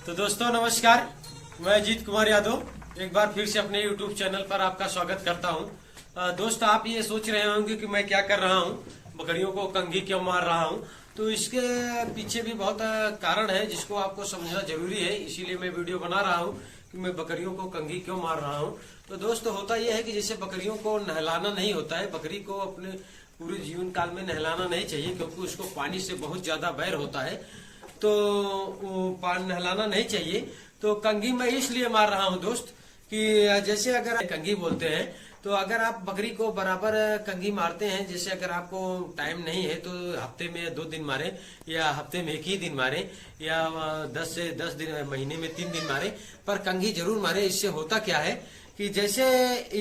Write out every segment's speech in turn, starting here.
तो दोस्तों नमस्कार, मैं अजीत कुमार यादव एक बार फिर से अपने YouTube चैनल पर आपका स्वागत करता हूं। दोस्त आप ये सोच रहे होंगे कि मैं क्या कर रहा हूं, बकरियों को कंघी क्यों मार रहा हूं। तो इसके पीछे भी बहुत कारण है जिसको आपको समझना जरूरी है, इसीलिए मैं वीडियो बना रहा हूं कि मैं बकरियों को कंघी क्यों मार रहा हूं। तो दोस्तों होता यह है कि जैसे बकरियों को नहलाना नहीं होता है, बकरी को अपने पूरे जीवन काल में नहलाना नहीं चाहिए क्योंकि उसको पानी से बहुत ज्यादा बैर होता है, तो पानी नहलाना नहीं चाहिए। तो कंघी मैं इसलिए मार रहा हूं दोस्त कि जैसे अगर कंघी बोलते हैं तो अगर आप बकरी को बराबर कंघी मारते हैं, जैसे अगर आपको टाइम नहीं है तो हफ्ते में 2 दिन मारे या हफ्ते में 1 ही दिन मारे या 10 से 10 दिन महीने में 3 दिन मारे, पर कंघी जरूर मारे। इससे होता क्या है कि जैसे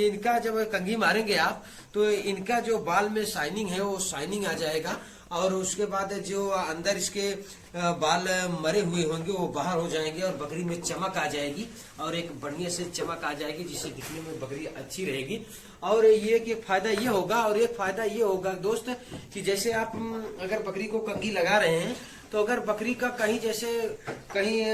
इनका जब कंघी मारेंगे आप तो इनका जो बाल में शाइनिंग है वो शाइनिंग आ जाएगा, और उसके बाद जो अंदर इसके बाल मरे हुए होंगे वो बाहर हो जाएंगे और बकरी में चमक आ जाएगी और एक बढ़िया से चमक आ जाएगी जिससे दिखने में बकरी अच्छी रहेगी। और ये कि फायदा ये होगा, और एक फायदा ये होगा दोस्त कि जैसे आप अगर बकरी को कंघी लगा रहे हैं तो अगर बकरी का कहीं जैसे कहीं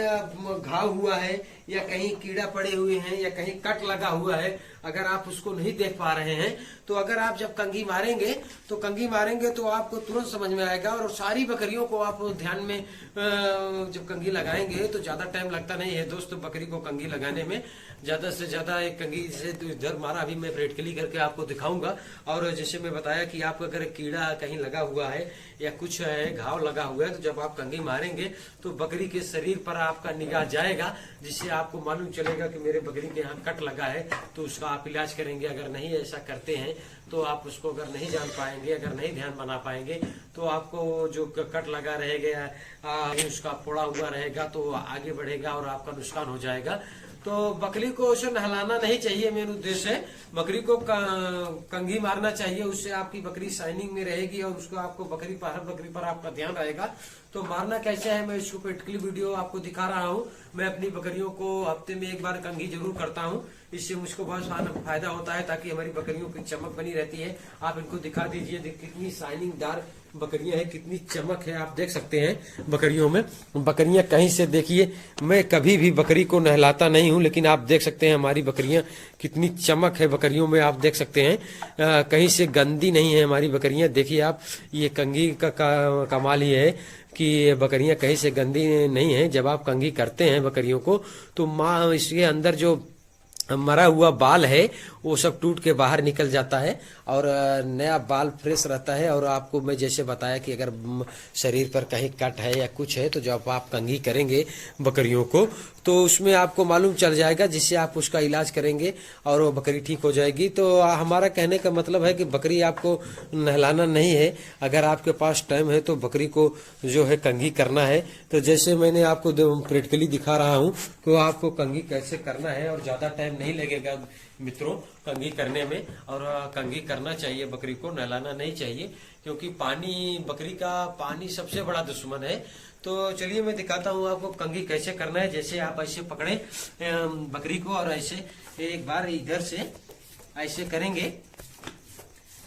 घाव हुआ है या कहीं कीड़ा पड़े हुए हैं या कहीं कट लगा हुआ है, अगर आप उसको नहीं देख पा रहे हैं तो अगर आप जब कंघी मारेंगे तो आपको तुरंत समझ में आएगा। और सारी बकरियों को आप ध्यान में जब कंघी लगाएंगे तो ज्यादा टाइम लगता नहीं है दोस्तों बकरी को कंघी लगाने में। ज्यादा से ज्यादा एक कंघी से तो इधर मारा, अभी मैं प्रैक्टिकली करके आपको दिखाऊंगा। और जैसे मैं बताया कि आप अगर कीड़ा कहीं लगा हुआ है या कुछ है घाव लगा हुआ है तो जब आप कंघी मारेंगे तो बकरी के शरीर पर आपका निगाह जाएगा, जिससे आपको मालूम चलेगा कि मेरे बकरी के यहाँ कट लगा है, तो उसका आप इलाज करेंगे। अगर नहीं ऐसा करते हैं तो आप उसको अगर नहीं जान पाएंगे, अगर नहीं ध्यान बना पाएंगे तो आपको जो कट लगा रहेगा उसका फोड़ा हुआ रहेगा तो आगे बढ़ेगा और आपका नुकसान हो जाएगा। तो बकरी को उसे नहलाना नहीं चाहिए, मेरा उद्देश्य है बकरी को कंघी मारना चाहिए, उससे आपकी बकरी शाइनिंग में रहेगी और उसको आपको बकरी पर आपका ध्यान रहेगा। तो मारना कैसे है मैं इसको प्रैक्टिकली वीडियो आपको दिखा रहा हूँ। मैं अपनी बकरियों को हफ्ते में 1 बार कंघी जरूर करता हूँ, इससे मुझको बहुत फायदा होता है ताकि हमारी बकरियों की चमक बनी रहती है। आप इनको दिखा दीजिए कितनी शाइनिंग दार बकरियां हैं, कितनी चमक है आप देख सकते हैं बकरियों में। बकरियां कहीं से देखिए, मैं कभी भी बकरी को नहलाता नहीं हूं, लेकिन आप देख सकते हैं हमारी बकरियां कितनी चमक है बकरियों में, आप देख सकते हैं कहीं से गंदी नहीं है हमारी बकरियां। देखिए आप, ये कंघी का कमाल ही है कि बकरियां कहीं से गंदी नहीं है। जब आप कंघी करते हैं बकरियों को तो माँ इसके अंदर जो मरा हुआ बाल है वो सब टूट के बाहर निकल जाता है और नया बाल फ्रेश रहता है। और आपको मैं जैसे बताया कि अगर शरीर पर कहीं कट है या कुछ है तो जब आप कंघी करेंगे बकरियों को तो उसमें आपको मालूम चल जाएगा, जिससे आप उसका इलाज करेंगे और वो बकरी ठीक हो जाएगी। तो हमारा कहने का मतलब है कि बकरी आपको नहलाना नहीं है, अगर आपके पास टाइम है तो बकरी को जो है कंघी करना है। तो जैसे मैंने आपको प्रैक्टिकली दिखा रहा हूँ कि आपको कंघी कैसे करना है, और ज्यादा टाइम नहीं लगेगा मित्रों कंघी करने में। और कंघी करना चाहिए, बकरी को नहलाना नहीं चाहिए क्योंकि बकरी का पानी सबसे बड़ा दुश्मन है। तो चलिए मैं दिखाता हूँ आपको कंघी कैसे करना है। जैसे आप ऐसे पकड़े बकरी को और ऐसे एक बार इधर से ऐसे करेंगे,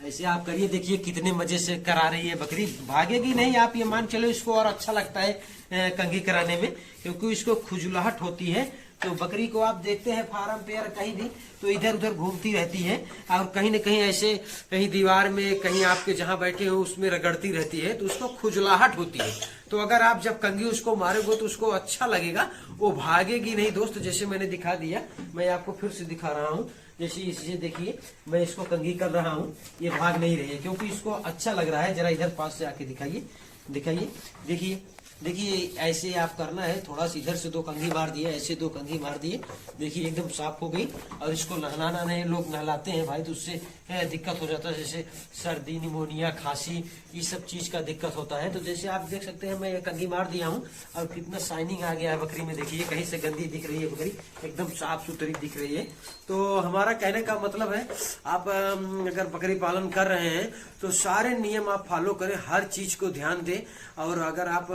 ऐसे आप करिए, देखिए कितने मजे से करा रही है बकरी, भागेगी नहीं। आप ये मान चलो इसको और अच्छा लगता है कंघी कराने में क्योंकि इसको खुजलाहट होती है। तो बकरी को आप देखते हैं फार्म पे या कहीं भी तो इधर उधर घूमती रहती है और कहीं न कहीं ऐसे कहीं दीवार में कहीं आपके जहां बैठे हो उसमें रगड़ती रहती है, तो उसको खुजलाहट होती है। तो अगर आप जब कंघी उसको मारोगे तो उसको अच्छा लगेगा, वो भागेगी नहीं दोस्त। जैसे मैंने दिखा दिया, मैं आपको फिर से दिखा रहा हूँ। जैसे इसे देखिए, मैं इसको कंघी कर रहा हूँ, ये भाग नहीं रही है क्योंकि इसको अच्छा लग रहा है। जरा इधर पास से आके दिखाइए, देखिए ऐसे आप करना है। थोड़ा सा इधर से 2 कंघी मार दिए, ऐसे 2 कंघी मार दिए, देखिए एकदम साफ हो गई। और इसको नहलाना नहीं, लोग नहलाते हैं भाई तो उससे दिक्कत हो जाता है, जैसे सर्दी, निमोनिया, खांसी, ये सब चीज का दिक्कत होता है। तो जैसे आप देख सकते हैं मैं ये कंघी मार दिया हूँ और कितना शाइनिंग आ गया है बकरी में। देखिए कहीं से गंदी दिख रही है बकरी, एकदम साफ सुथरी दिख रही है। तो हमारा कहने का मतलब है आप अगर बकरी पालन कर रहे हैं तो सारे नियम आप फॉलो करें, हर चीज को ध्यान दें। और अगर आप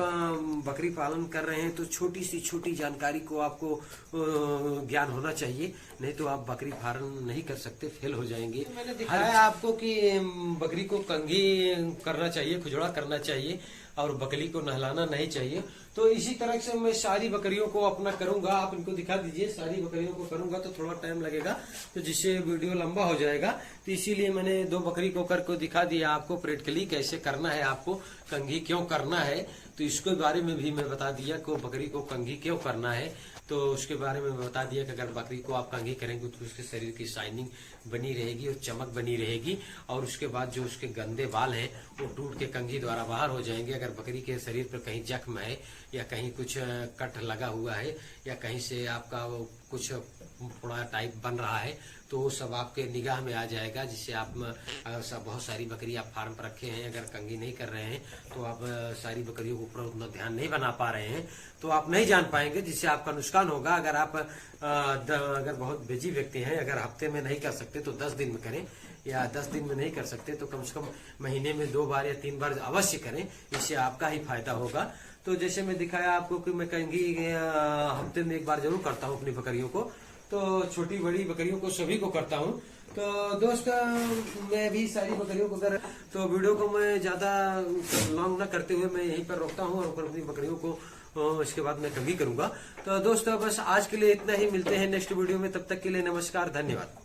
बकरी पालन कर रहे हैं तो छोटी सी छोटी जानकारी को आपको ज्ञान होना चाहिए, नहीं तो आप बकरी पालन नहीं कर सकते, फेल हो जाएंगे। मैंने दिखाया आपको कि बकरी को कंघी करना चाहिए, खुजड़ा करना चाहिए और बकरी को नहलाना नहीं चाहिए। तो इसी तरह से मैं सारी बकरियों को अपना करूंगा। आप इनको दिखा दीजिए, सारी बकरियों को करूंगा तो थोड़ा टाइम लगेगा, तो जिससे वीडियो लंबा हो जाएगा। तो इसीलिए मैंने 2 बकरी को करके दिखा दिया आपको प्रैक्टिकली कैसे करना है, आपको कंघी क्यों करना है, तो इसके बारे में भी मैं बता दिया को बकरी को कंघी क्यों करना है। तो उसके बारे में बता दिया कि अगर बकरी को आप कंघी करेंगे तो उसके शरीर की शाइनिंग बनी रहेगी और चमक बनी रहेगी, और उसके बाद जो उसके गंदे बाल हैं वो टूट के कंघी द्वारा बाहर हो जाएंगे। अगर बकरी के शरीर पर कहीं जख्म है या कहीं कुछ कट लगा हुआ है या कहीं से आपका वो कुछ फोड़ा टाइप बन रहा है तो वो सब आपके निगाह में आ जाएगा, जिससे आप बहुत सारी बकरी आप फार्म पर रखे हैं, अगर कंघी नहीं कर रहे हैं तो आप सारी बकरियों के ऊपर उतना ध्यान नहीं बना पा रहे हैं तो आप नहीं जान पाएंगे, जिससे आपका नुकसान होगा। अगर आप अगर बहुत बिजी व्यक्ति हैं, अगर हफ्ते में नहीं कर सकते तो 10 दिन में करें, या 10 दिन में नहीं कर सकते तो कम से कम महीने में 2 बार या 3 बार अवश्य करें, इससे आपका ही फायदा होगा। तो जैसे मैं दिखाया आपको कि मैं कंघी हफ्ते में 1 बार जरूर करता हूँ अपनी बकरियों को, तो छोटी बड़ी बकरियों को सभी को करता हूँ। तो दोस्त मैं भी सारी बकरियों को कर, तो वीडियो को मैं ज्यादा लॉन्ग ना करते हुए मैं यहीं पर रोकता हूँ और अपनी बकरियों को इसके बाद मैं कंघी करूंगा। तो दोस्तों बस आज के लिए इतना ही, मिलते हैं नेक्स्ट वीडियो में, तब तक के लिए नमस्कार, धन्यवाद।